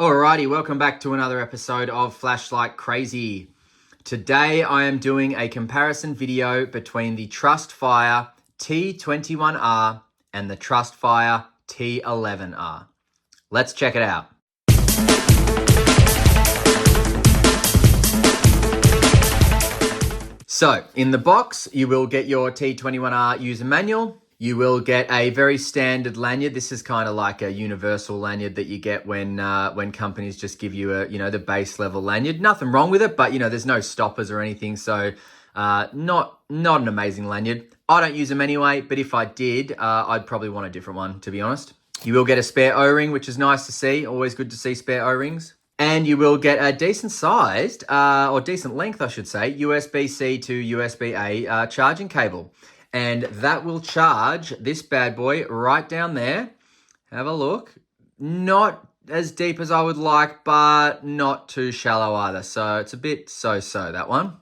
Alrighty, welcome back to another episode of Flashlight Crazy. Today I am doing a comparison video between the TrustFire T21R and the TrustFire T11R. Let's check it out. So, in the box, you will get your T21R user manual. You will get a very standard lanyard. This is kind of like a universal lanyard that you get when companies just give you the base level lanyard. Nothing wrong with it, but there's no stoppers or anything, so not an amazing lanyard. I don't use them anyway, but if I did, I'd probably want a different one, to be honest. You will get a spare O-ring, which is nice to see. Always good to see spare O-rings. And you will get a decent sized, or decent length, I should say, USB-C to USB-A charging cable. And that will charge this bad boy right down there. Have a look. Not as deep as I would like, but not too shallow either. So it's a bit so-so, that one.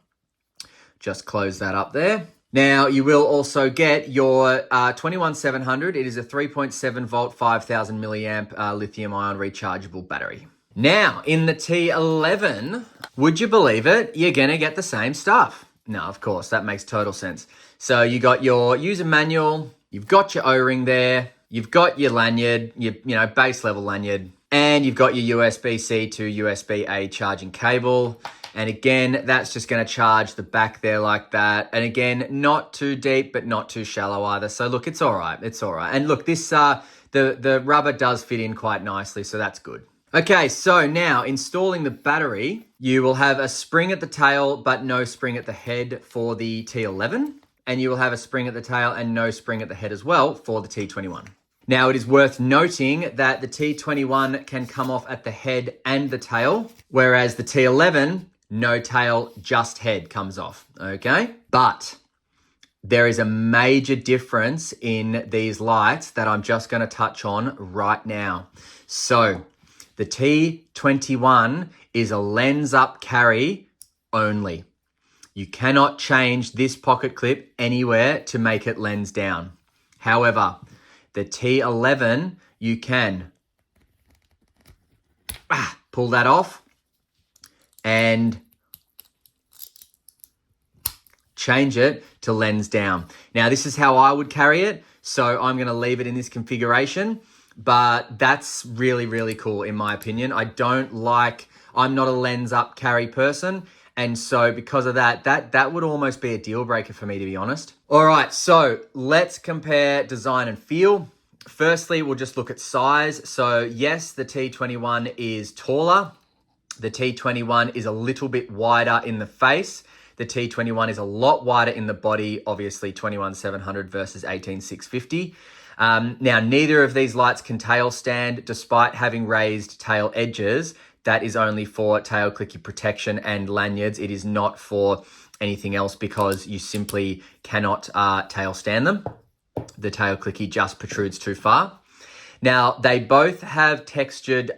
Just close that up there. Now, you will also get your 21700. It is a 3.7 volt, 5000 milliamp lithium ion rechargeable battery. Now, in the T11, would you believe it? You're going to get the same stuff. No, of course, that makes total sense. So you got your user manual, you've got your O-ring there, you've got your lanyard, your base level lanyard, and you've got your USB-C to USB-A charging cable. And again, that's just going to charge the back there like that. And again, not too deep, but not too shallow either. So look, it's all right. It's all right. And look, this the rubber does fit in quite nicely, so that's good. Okay, so now installing the battery, you will have a spring at the tail, but no spring at the head for the T11. And you will have a spring at the tail and no spring at the head as well for the T21. Now, it is worth noting that the T21 can come off at the head and the tail, whereas the T11, no tail, just head comes off, okay? But there is a major difference in these lights that I'm just going to touch on right now. So, the T21 is a lens up carry only. You cannot change this pocket clip anywhere to make it lens down. However, the T11, you can pull that off and change it to lens down. Now, this is how I would carry it, so I'm going to leave it in this configuration. But that's really, really cool in my opinion. I'm not a lens up carry person. And so because of that would almost be a deal breaker for me, to be honest. All right, so let's compare design and feel. Firstly, we'll just look at size. So yes, the T21 is taller. The T21 is a little bit wider in the face. The T21 is a lot wider in the body, obviously 21700 versus 18650. Now, neither of these lights can tail stand despite having raised tail edges. That is only for tail clicky protection and lanyards. It is not for anything else because you simply cannot tail stand them. The tail clicky just protrudes too far. Now, they both have textured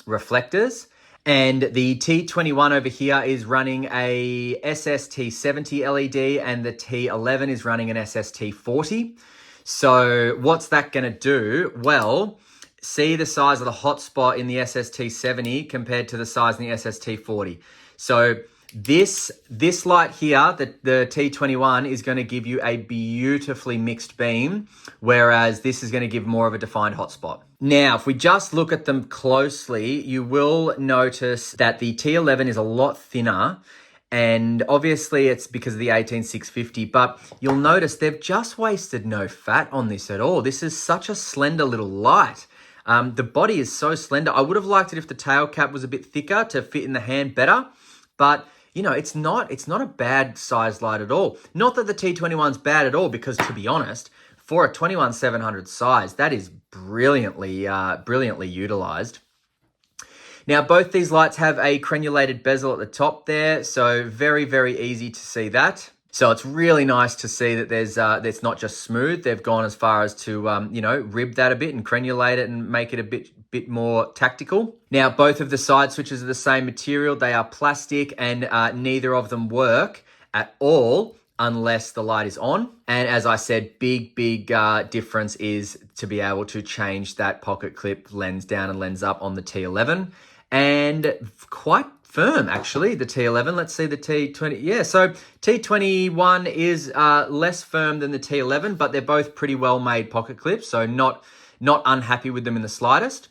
reflectors. And the T21 over here is running a SST70 LED and the T11 is running an SST40. So what's that going to do? Well, see the size of the hotspot in the SST70 compared to the size in the SST40. So this light here, the T21, is going to give you a beautifully mixed beam, whereas this is going to give more of a defined hotspot. Now, if we just look at them closely, you will notice that the T11 is a lot thinner. And obviously it's because of the 18650, but you'll notice they've just wasted no fat on this at all. This is such a slender little light. The body is so slender. I would have liked it if the tail cap was a bit thicker to fit in the hand better, but it's not a bad sized light at all. Not that the T21's bad at all, because to be honest, for a 21700 size, that is brilliantly utilized. Now, both these lights have a crenulated bezel at the top there, so very, very easy to see that. So it's really nice to see that it's not just smooth. They've gone as far as to, rib that a bit and crenulate it and make it a bit more tactical. Now, both of the side switches are the same material. They are plastic and neither of them work at all unless the light is on. And as I said, big difference is to be able to change that pocket clip lens down and lens up on the T11. And quite firm, actually, the T11. Let's see the T20. Yeah, so T21 is less firm than the T11, but they're both pretty well-made pocket clips, so not unhappy with them in the slightest.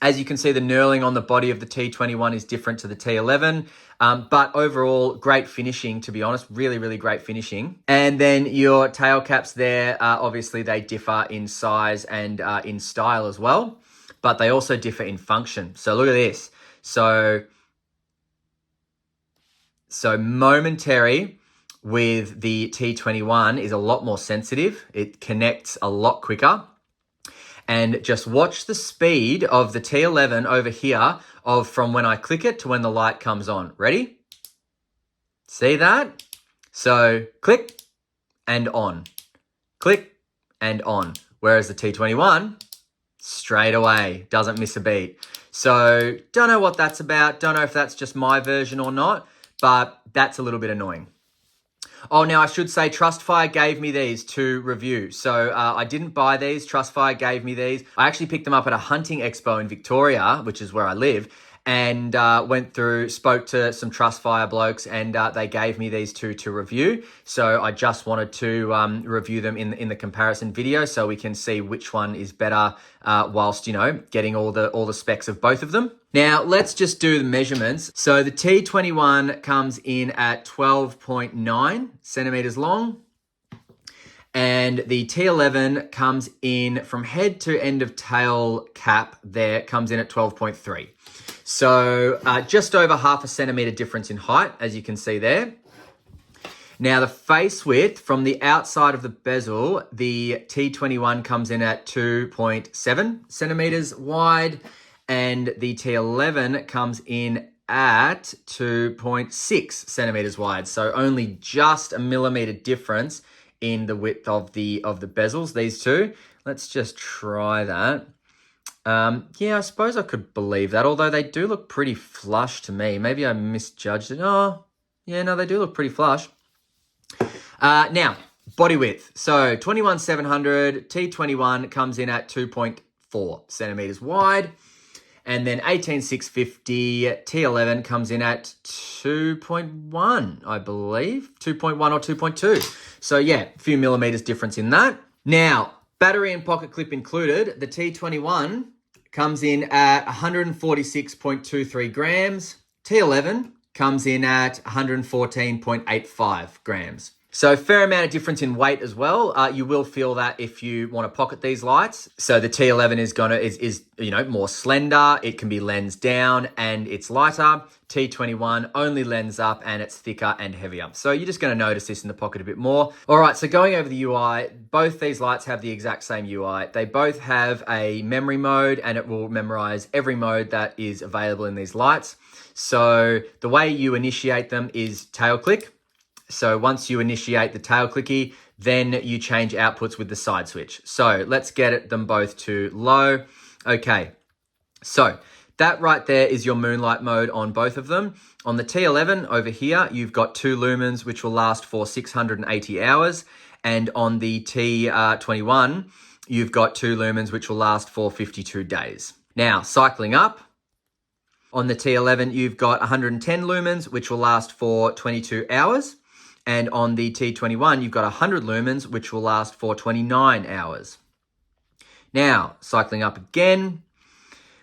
As you can see, the knurling on the body of the T21 is different to the T11, but overall, great finishing, to be honest. Really great finishing. And then your tail caps there, obviously they differ in size and in style as well, but they also differ in function. So look at this. So momentary with the T21 is a lot more sensitive. It connects a lot quicker. And just watch the speed of the T11 over here from when I click it to when the light comes on. Ready? See that? So click and on. Click and on. Whereas the T21, straight away, doesn't miss a beat. So don't know what that's about. Don't know if that's just my version or not, but that's a little bit annoying. Oh, now I should say TrustFire gave me these to review. So I didn't buy these. TrustFire gave me these. I actually picked them up at a hunting expo in Victoria, which is where I live, and spoke to some TrustFire blokes, and they gave me these two to review. So I just wanted to review them in the comparison video so we can see which one is better whilst, getting all the specs of both of them. Now, let's just do the measurements. So the T21 comes in at 12.9 centimeters long, and the T11 comes in from head to end of tail cap there, comes in at 12.3. So just over half a centimeter difference in height, as you can see there. Now, the face width from the outside of the bezel, the T21 comes in at 2.7 centimeters wide, and the T11 comes in at 2.6 centimeters wide. So only just a millimeter difference in the width of the bezels, these two. Let's just try that. Yeah, I suppose I could believe that, although they do look pretty flush to me. Maybe I misjudged it. Oh, yeah, no, they do look pretty flush. Now, body width. So 21-700, T21 comes in at 2.4 centimeters wide. And then 18-650, T11 comes in at 2.1, I believe. 2.1 or 2.2. So yeah, a few millimeters difference in that. Now, battery and pocket clip included, the T21 comes in at 146.23 grams. T11 comes in at 114.85 grams. So fair amount of difference in weight as well. You will feel that if you want to pocket these lights. So the T11 is more slender. It can be lensed down and it's lighter. T21 only lens up and it's thicker and heavier. So you're just going to notice this in the pocket a bit more. All right, so going over the UI, both these lights have the exact same UI. They both have a memory mode and it will memorize every mode that is available in these lights. So the way you initiate them is tail click. So once you initiate the tail clicky, then you change outputs with the side switch. So let's get them both to low. Okay, so that right there is your moonlight mode on both of them. On the T11 over here, you've got 2 lumens, which will last for 680 hours. And on the T21, you've got 2 lumens, which will last for 52 days. Now, cycling up, on the T11, you've got 110 lumens, which will last for 22 hours. And on the T21, you've got 100 lumens, which will last for 29 hours. Now, cycling up again.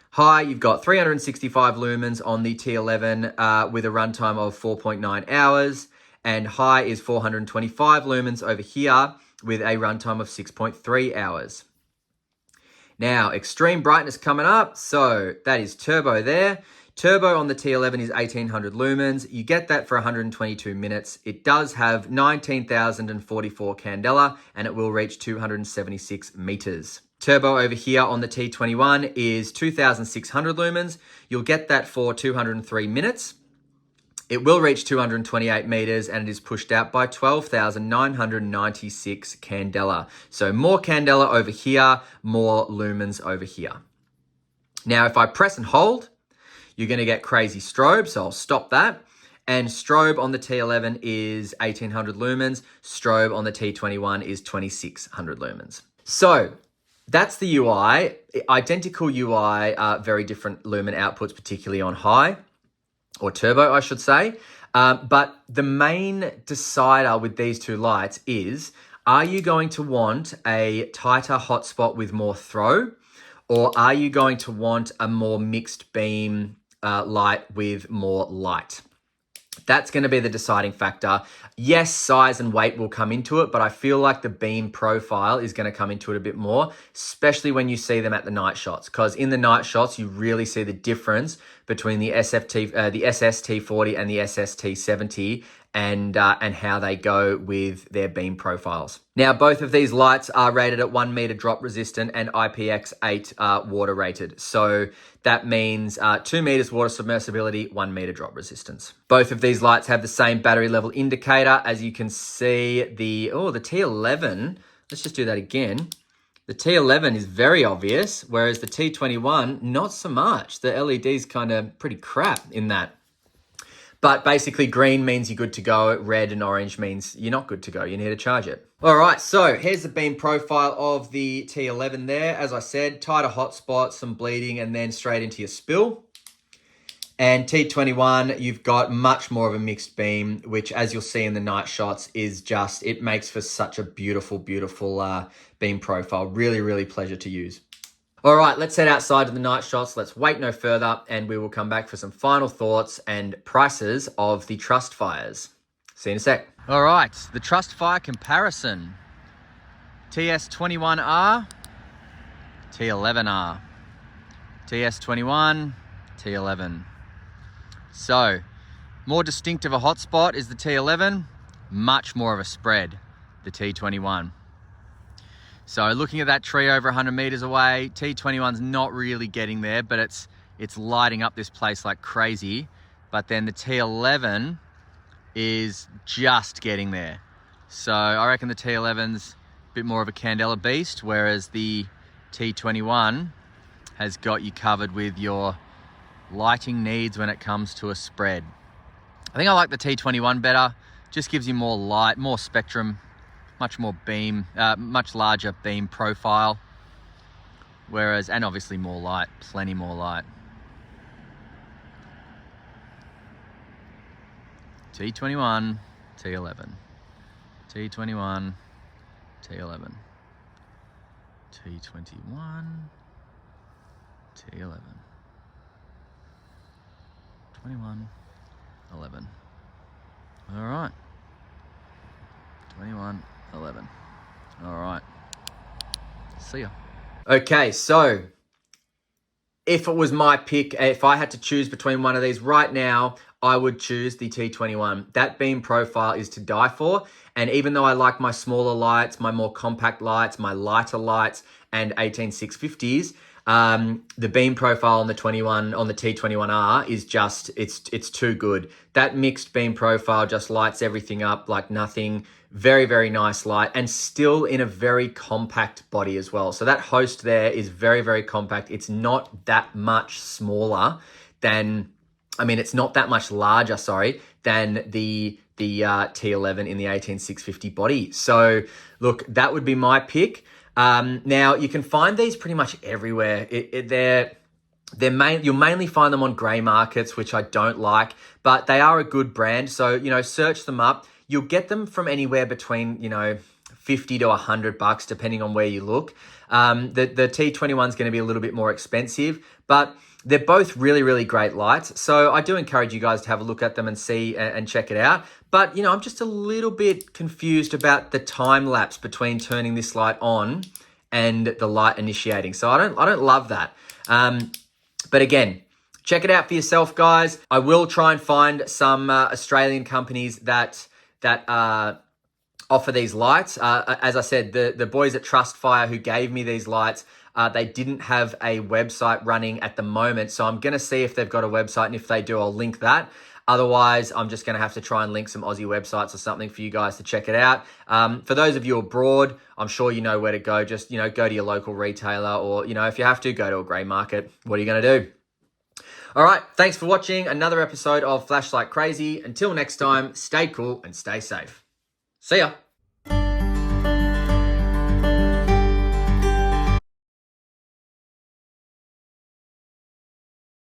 High, you've got 365 lumens on the T11 with a runtime of 4.9 hours. And high is 425 lumens over here with a runtime of 6.3 hours. Now, extreme brightness coming up. So that is turbo there. Turbo on the T11 is 1800 lumens. You get that for 122 minutes. It does have 19,044 candela and it will reach 276 meters. Turbo over here on the T21 is 2,600 lumens. You'll get that for 203 minutes. It will reach 228 meters and it is pushed out by 12,996 candela. So more candela over here, more lumens over here. Now, if I press and hold, you're going to get crazy strobe, so I'll stop that. And strobe on the T11 is 1800 lumens. Strobe on the T21 is 2600 lumens. So that's the UI. Identical UI, very different lumen outputs, particularly on high or turbo, I should say. But the main decider with these two lights is, are you going to want a tighter hotspot with more throw, or are you going to want a more mixed beam light with more light? That's going to be the deciding factor. Yes, size and weight will come into it, but I feel like the beam profile is going to come into it a bit more, especially when you see them at the night shots. Because in the night shots, you really see the difference between the SST40 and the SST70 and how they go with their beam profiles. Now, both of these lights are rated at 1 meter drop resistant and IPX8 water rated. So that means 2 meters water submersibility, 1 meter drop resistance. Both of these lights have the same battery level indicator. As you can see, the T11, let's just do that again. The T11 is very obvious, whereas the T21, not so much. The LED's kind of pretty crap in that. But basically green means you're good to go. Red and orange means you're not good to go. You need to charge it. All right, so here's the beam profile of the T11 there. As I said, tighter hotspot, some bleeding, and then straight into your spill. And T21, you've got much more of a mixed beam, which as you'll see in the night shots is just, it makes for such a beautiful, beautiful beam profile. Really, really pleasure to use. All right, let's head outside to the night shots. Let's wait no further, and we will come back for some final thoughts and prices of the TrustFires. See you in a sec. All right, the TrustFire comparison. TS21R, T11R. TS21, T11. So, more distinctive a hotspot is the T11, much more of a spread, the T21. So looking at that tree over 100 meters away, T21's not really getting there, but it's lighting up this place like crazy. But then the T11 is just getting there. So I reckon the T11's a bit more of a candela beast, whereas the T21 has got you covered with your lighting needs when it comes to a spread. I think I like the T21 better. Just gives you more light, more spectrum, much more beam, much larger beam profile. Whereas, and obviously more light, plenty more light. T21, T11. T21, T11. T21, T11. 21, 11. All right. 21, 11. All right. See ya. Okay, so if it was my pick, if I had to choose between one of these right now, I would choose the T21. That beam profile is to die for. And even though I like my smaller lights, my more compact lights, my lighter lights, and 18650s, the beam profile on the T21R is just, it's too good. That mixed beam profile just lights everything up like nothing. Very, very nice light, and still in a very compact body as well. So that host there is very, very compact. It's not that much smaller than, it's not that much larger, sorry, than the T11 in the 18650 body. So look, that would be my pick. Now you can find these pretty much everywhere. You'll mainly find them on grey markets, which I don't like, but they are a good brand. So, search them up. You'll get them from anywhere between, $50 to $100, depending on where you look. The T21 is going to be a little bit more expensive, but they're both really, really great lights. So I do encourage you guys to have a look at them and see and check it out. But, I'm just a little bit confused about the time lapse between turning this light on and the light initiating. So I don't love that. But again, check it out for yourself, guys. I will try and find some Australian companies that offer these lights. As I said, the boys at TrustFire who gave me these lights, they didn't have a website running at the moment. So I'm going to see if they've got a website, and if they do, I'll link that. Otherwise, I'm just going to have to try and link some Aussie websites or something for you guys to check it out. For those of you abroad, I'm sure you know where to go. Just, go to your local retailer, or, if you have to, go to a grey market. What are you going to do? All right, thanks for watching another episode of Flashlight Crazy. Until next time, stay cool and stay safe. See ya.